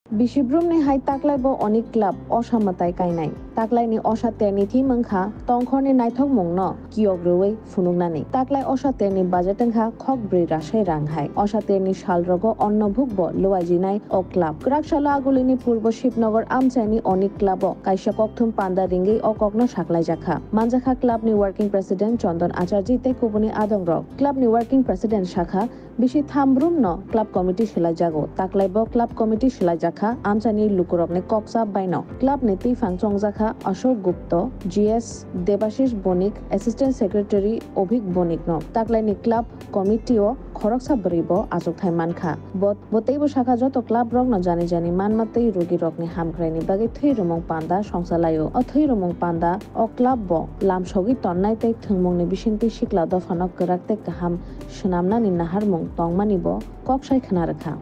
Bishibrum ni hai taklai bo onik club osamatai kainai. Taklai ni osate ni thi mangkha tongkhor ni naithok mungno kiogroi funungnani. Taklai osate ni bajetengkha khokbrui rasai ranghai. Osate ni shalrogo onnobhukbo luajinai o club. Krakshala aguli ni purbo Shibnagar amchai ni onik club o kaisa kokthum panda ringi o kokno saklai jakha. Manjakha club ni working president Chandan Acharji te kubuni adongrok. Club ni working president shakha Bishi thambrum no club committee shilai jago. Taklai bo club committee shilai jakha amchani lukurok ni koksa baino. Club ni tifang chongjakha Ashok Gupta, GS Debashish Bonik, Assistant Secretary Obhik Bonik no. Taklai ni club committee o khoroksa bribo achok thai mankha. Boteibo shakha joto club rok no jani manmatei rogi rok ni hamkrai ni bagi thui romong panda songsalayo. O thui romong panda o club bo lamsogi tonnai tei thungmong ni bisingti sikla dofanok karakte kaham shnamna ni naharmong tongmanibo koksai khana rakha.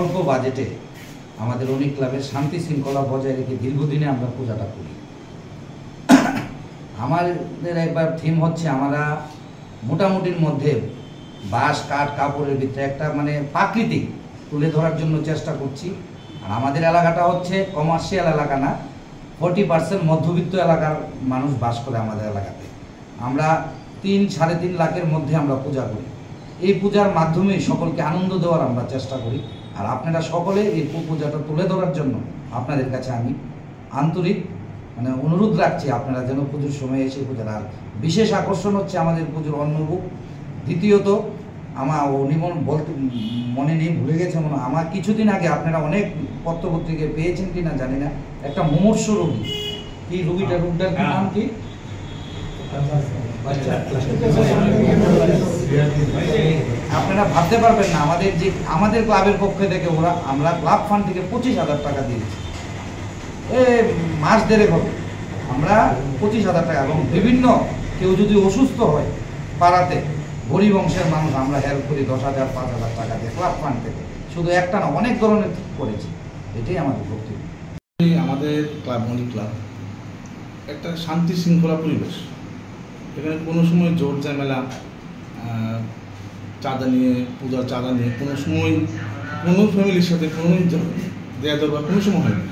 অল্প বাজেটে আমাদের অনেক ক্লাবের শান্তি শৃঙ্খলা বজায় রেখে দীর্ঘদিনে আমরা পূজাটা করি। আমাদের একবার থিম হচ্ছে আমরা মোটামুটির মধ্যে বাঁশ কাঠ কাপড়ের ভিতরে একটা মানে প্রাকৃতিক তুলে ধরার জন্য চেষ্টা করছি। আর আমাদের এলাকাটা হচ্ছে কমার্শিয়াল এলাকা না, 40% মধ্যবিত্ত এলাকার মানুষ বাস করে আমাদের এলাকাতে। আমরা 3-3.5 লাখের মধ্যে আমরা পূজা করি। এই পূজার মাধ্যমে সকলকে আনন্দ দেওয়ার আমরা চেষ্টা করি। আর আপনারা সকলে এই পূজাটা তুলে ধরার জন্য আপনাদের কাছে আমি আন্তরিক মানে অনুরোধ রাখছি, আপনারা যেন পুজোর সময় এসে পূজার। আর বিশেষ আকর্ষণ হচ্ছে আমাদের পুজোর অন্নভোগ। দ্বিতীয়ত আমার নিমন বলতে মনে নেই, ভুলে গেছে মনে, আমার কিছুদিন আগে আপনারা অনেক পত্রপত্রিকায় পেয়েছেন কি না জানি না, একটা মুমূর্ষু রোগী, কি রোগীটার নাম কি আপনারা ভাবতে পারবেন না। আমাদের ক্লাবের পক্ষ থেকে আমরা ক্লাব ফান্ড থেকে 25,000 টাকা দিয়েছি। মাস দেড়েক হবে আমরা 25,000 টাকা, এবং বিভিন্ন কেউ যদি অসুস্থ হয় পাড়াতে গরিব অংশের মানুষ আমরা হেল্প করি 10,000 5,000 টাকা দিয়ে ক্লাব ফান্ড থেকে। শুধু একটা না, অনেক ধরনের করেছি। এটাই আমাদের বক্তব্য। আমাদের ক্লাব অনেক ক্লাব একটা শান্তি শৃঙ্খলা পরিবেশ। এখানে কোনো সময় জোর ঝামেলা চাঁদা নিয়ে পূজার চাঁদা নিয়ে কোনো সময় কোনো ফ্যামিলির সাথে কোনো দেয়া দেওয়া কোনো সময় হয় না।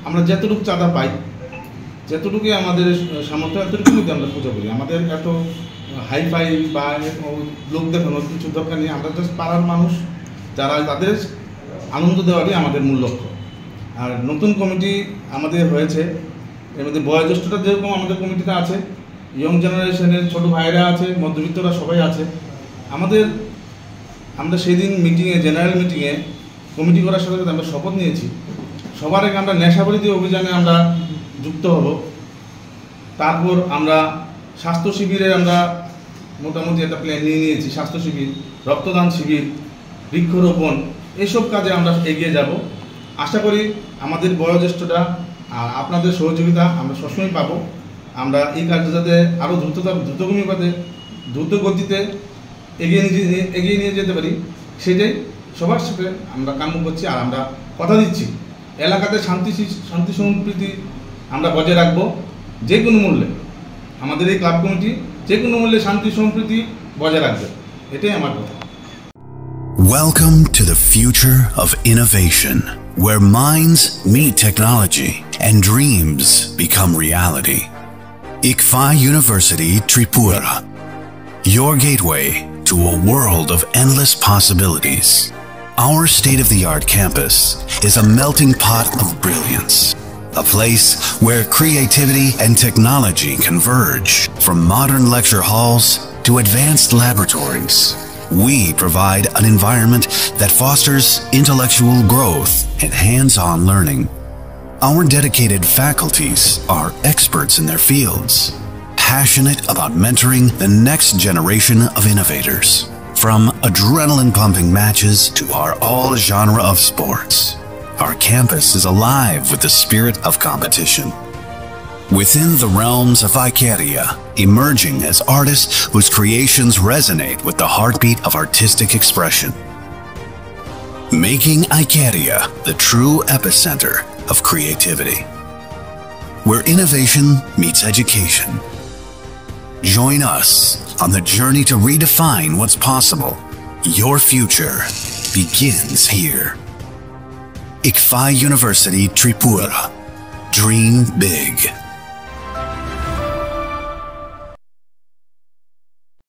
আমরা যতটুকু চাঁদা পাই, যতটুকুই আমাদের সামর্থ্য এতটুকুর মধ্যে আমরা পূজা করি। আমাদের এত হাইফাই বা লোক দেখানোর কিছু দরকার নেই। আমরা জাস্ট পাড়ার মানুষ যারা তাদের আনন্দ দেওয়ারই আমাদের মূল লক্ষ্য। আর নতুন কমিটি আমাদের হয়েছে, এর মধ্যে বয়োজ্যেষ্ঠটা যেরকম আমাদের কমিটিতে আছে, ইয়ং জেনারেশনের ছোটো ভাইয়েরা আছে, মধ্যবিত্তরা সবাই আছে। আমরা সেই দিন মিটিংয়ে, জেনারেল মিটিংয়ে কমিটি করার সাথে সাথে আমরা শপথ নিয়েছি সবার আগে আমরা নেশাবিরোধী অভিযানে আমরা যুক্ত হব। তারপর আমরা স্বাস্থ্য শিবিরে আমরা মোটামুটি একটা প্ল্যান নিয়েছি। স্বাস্থ্য শিবির, রক্তদান শিবির, বৃক্ষরোপণ, এইসব কাজে আমরা এগিয়ে যাব। আশা করি আমাদের বয়োজ্যেষ্ঠটা আর আপনাদের সহযোগিতা আমরা সবসময় পাবো। আমরা এই কাজটা যাতে আরও দ্রুত গতিতে এগিয়ে নিয়ে যেতে পারি, সেটাই সবার সাথে আমরা কাম্য করছি। আর আমরা কথা দিচ্ছি এলাকাতে শান্তি সম্প্রীতি আমরা বজায় রাখবো যে কোনো মূল্যে। আমাদের এই ক্লাব কমিটি যে কোনো মূল্যে শান্তি সম্প্রীতি বজায় রাখবে, এটাই আমার কথা। Welcome to the future of innovation, where minds meet technology and dreams become reality. ICFA University Tripura, your gateway to a world of endless possibilities. Our state-of-the-art campus is a melting pot of brilliance, a place where creativity and technology converge. From modern lecture halls to advanced laboratories, we provide an environment that fosters intellectual growth and hands-on learning. Our dedicated faculties are experts in their fields, passionate about mentoring the next generation of innovators. From adrenaline-pumping matches to our all-genre of sports, our campus is alive with the spirit of competition. Within the realms of Ikeria, emerging as artists whose creations resonate with the heartbeat of artistic expression. Making Ikeria the true epicenter of creativity, where innovation meets education. Join us on the journey to redefine what's possible. Your future begins here. ICFI University Tripura. Dream big.